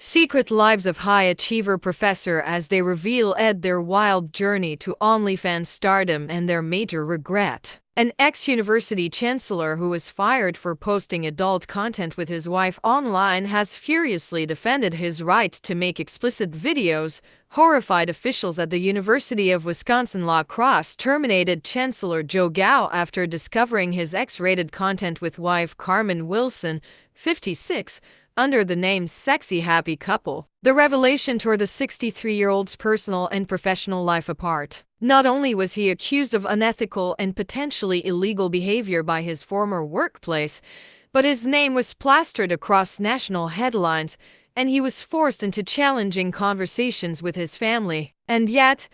Secret Lives of High Achiever Professor as they reveal their wild journey to OnlyFans stardom and their major regret. An ex-university chancellor who was fired for posting adult content with his wife online has furiously defended his right to make explicit videos. Horrified officials at the University of Wisconsin-La Crosse terminated Chancellor Joe Gao after discovering his X-rated content with wife Carmen Wilson, 56, under the name Sexy Happy Couple. The revelation tore the 63-year-old's personal and professional life apart. Not only was he accused of unethical and potentially illegal behavior by his former workplace, but his name was plastered across national headlines, and he was forced into challenging conversations with his family. And yet,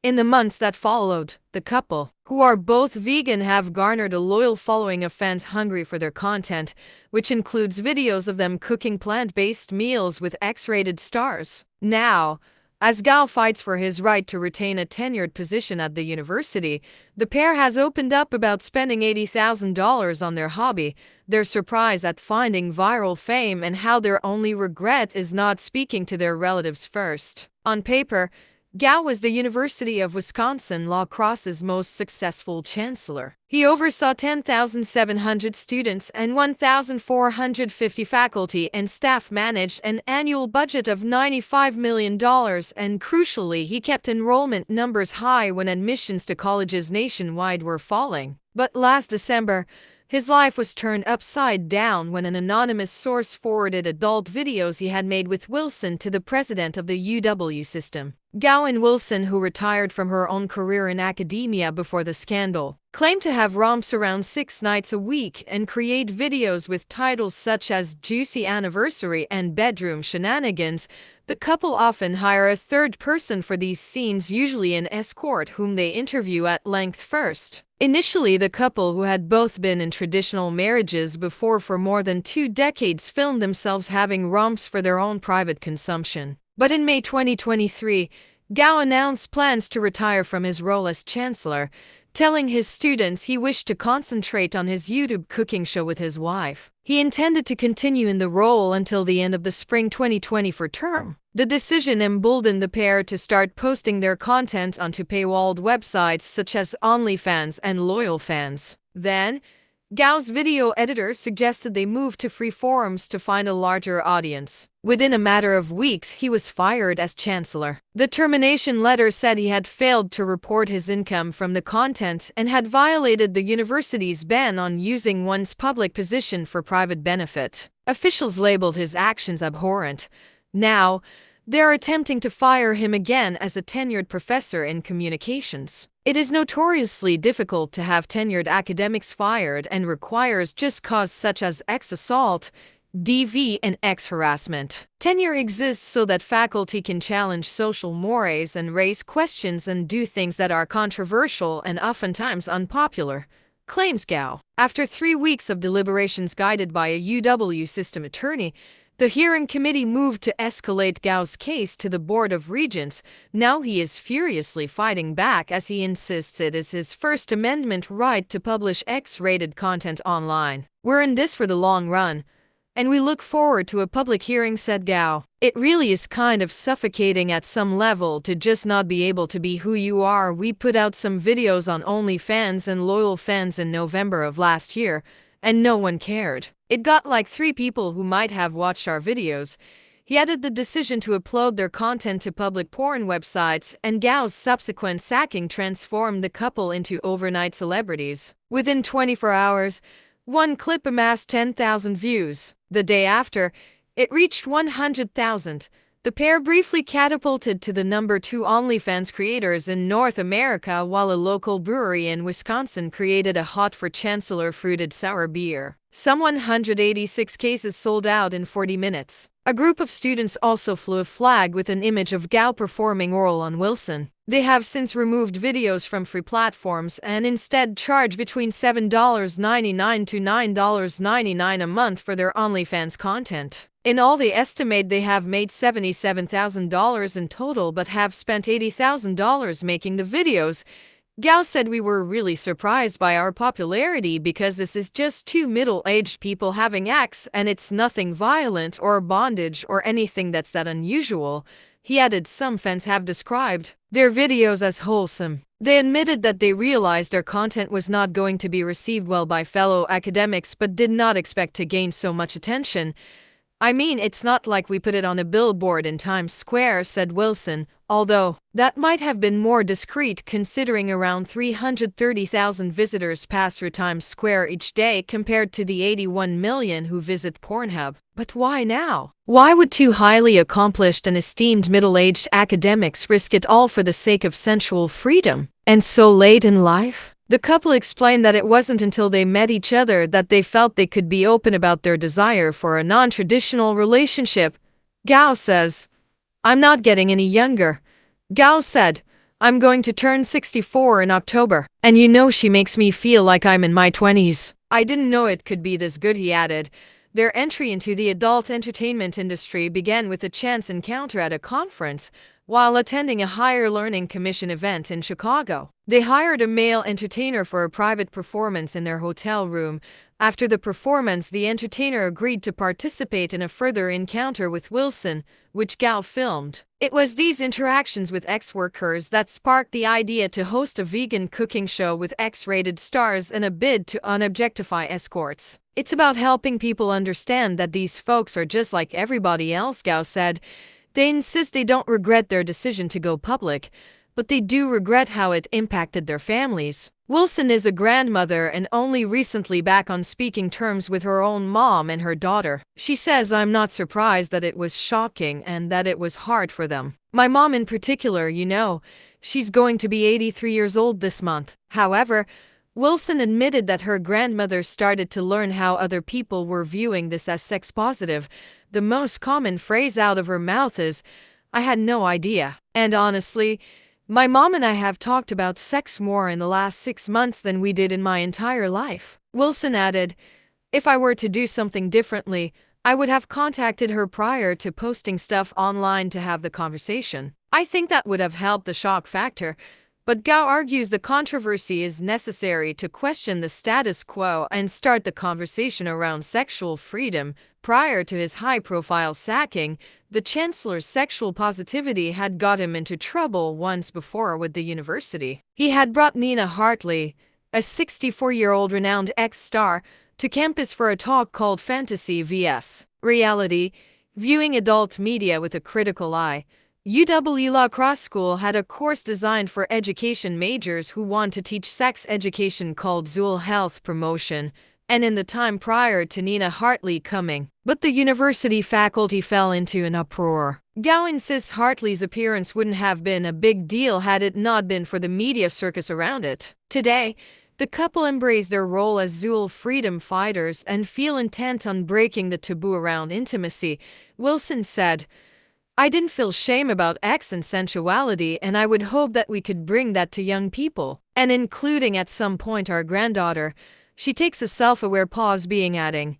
in the months that followed, the couple, who are both vegan, have garnered a loyal following of fans hungry for their content, which includes videos of them cooking plant-based meals with X-rated stars. Now, as Gao fights for his right to retain a tenured position at the university, the pair has opened up about spending $80,000 on their hobby, their surprise at finding viral fame, and how their only regret is not speaking to their relatives first. On paper, Gao was the University of Wisconsin-La Crosse's most successful chancellor. He oversaw 10,700 students and 1,450 faculty and staff, managed an annual budget of $95 million, and crucially, he kept enrollment numbers high when admissions to colleges nationwide were falling. But last December, his life was turned upside down when an anonymous source forwarded adult videos he had made with Wilson to the president of the UW system. Gao and Wilson, who retired from her own career in academia before the scandal, claimed to have romps around 6 nights a week and create videos with titles such as Juicy Anniversary and Bedroom Shenanigans. The couple often hire a third person for these scenes, usually an escort whom they interview at length first. Initially, the couple, who had both been in traditional marriages before for more than 2 decades, filmed themselves having romps for their own private consumption. But in May 2023, Gao announced plans to retire from his role as chancellor, telling his students he wished to concentrate on his YouTube cooking show with his wife. He intended to continue in the role until the end of the spring 2024 term. The decision emboldened the pair to start posting their content onto paywalled websites such as OnlyFans and Loyal Fans. Then, Gao's video editor suggested they move to free forums to find a larger audience. Within a matter of weeks, he was fired as chancellor. The termination letter said he had failed to report his income from the content and had violated the university's ban on using one's public position for private benefit. Officials labeled his actions abhorrent. Now, they're attempting to fire him again as a tenured professor in communications. It is notoriously difficult to have tenured academics fired and requires just cause such as X-assault, DV, and X-harassment. Tenure exists so that faculty can challenge social mores and raise questions and do things that are controversial and oftentimes unpopular, claims Gao. After 3 weeks of deliberations guided by a UW system attorney, the hearing committee moved to escalate Gao's case to the Board of Regents. Now he is furiously fighting back as he insists it is his First Amendment right to publish X-rated content online. "We're in this for the long run, and we look forward to a public hearing," said Gao. "It really is kind of suffocating at some level to just not be able to be who you are. We put out some videos on OnlyFans and Loyal Fans in November of last year, and no one cared. It got like 3 people who might have watched our videos." He added the decision to upload their content to public porn websites, and Gao's subsequent sacking transformed the couple into overnight celebrities. Within 24 hours, one clip amassed 10,000 views. The day after, it reached 100,000. The pair briefly catapulted to the number 2 OnlyFans creators in North America, while a local brewery in Wisconsin created a hot for Chancellor fruited sour beer. Some 186 cases sold out in 40 minutes. A group of students also flew a flag with an image of Gao performing oral on Wilson. They have since removed videos from free platforms and instead charge between $7.99 to $9.99 a month for their OnlyFans content. In all, they estimate they have made $77,000 in total but have spent $80,000 making the videos. Gao said we were really surprised by our popularity because this is just two middle-aged people having acts and it's nothing violent or bondage or anything that's that unusual. He added some fans have described their videos as wholesome. They admitted that they realized their content was not going to be received well by fellow academics but did not expect to gain so much attention. I mean, it's not like we put it on a billboard in Times Square, said Wilson, although that might have been more discreet considering around 330,000 visitors pass through Times Square each day compared to the 81 million who visit Pornhub. But why now? Why would two highly accomplished and esteemed middle-aged academics risk it all for the sake of sensual freedom? And so late in life? The couple explained that it wasn't until they met each other that they felt they could be open about their desire for a non-traditional relationship. Gao says, "I'm not getting any younger." Gao said, "I'm going to turn 64 in October, and you know she makes me feel like I'm in my 20s. I didn't know it could be this good," he added. Their entry into the adult entertainment industry began with a chance encounter at a conference while attending a Higher Learning Commission event in Chicago. They hired a male entertainer for a private performance in their hotel room. After the performance, the entertainer agreed to participate in a further encounter with Wilson, which Gao filmed. It was these interactions with ex-workers that sparked the idea to host a vegan cooking show with X-rated stars in a bid to unobjectify escorts. "It's about helping people understand that these folks are just like everybody else," Gao said. They insist they don't regret their decision to go public, but they do regret how it impacted their families. Wilson is a grandmother and only recently back on speaking terms with her own mom and her daughter. She says, "I'm not surprised that it was shocking and that it was hard for them. My mom in particular, you know, she's going to be 83 years old this month." However, Wilson admitted that her grandmother started to learn how other people were viewing this as sex positive. The most common phrase out of her mouth is, "I had no idea. And honestly, my mom and I have talked about sex more in the last 6 months than we did in my entire life." Wilson added, "If I were to do something differently, I would have contacted her prior to posting stuff online to have the conversation. I think that would have helped the shock factor." But Gao argues the controversy is necessary to question the status quo and start the conversation around sexual freedom. Prior to his high-profile sacking, the chancellor's sexual positivity had got him into trouble once before with the university. He had brought Nina Hartley, a 64-year-old renowned ex-star, to campus for a talk called Fantasy vs. Reality, Viewing Adult Media with a Critical Eye. UW La Crosse School had a course designed for education majors who want to teach sex education called Zool Health Promotion, and in the time prior to Nina Hartley coming. But the university faculty fell into an uproar. Gao insists Hartley's appearance wouldn't have been a big deal had it not been for the media circus around it. Today, the couple embrace their role as Zool freedom fighters and feel intent on breaking the taboo around intimacy. Wilson said, "I didn't feel shame about X and sensuality, and I would hope that we could bring that to young people, and including at some point our granddaughter." She takes a self-aware pause, being adding,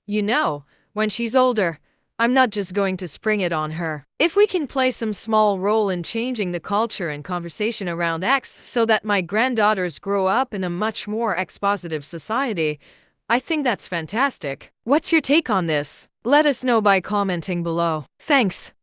"You know, when she's older, I'm not just going to spring it on her. If we can play some small role in changing the culture and conversation around X so that my granddaughters grow up in a much more X-positive society, I think that's fantastic." What's your take on this? Let us know by commenting below. Thanks.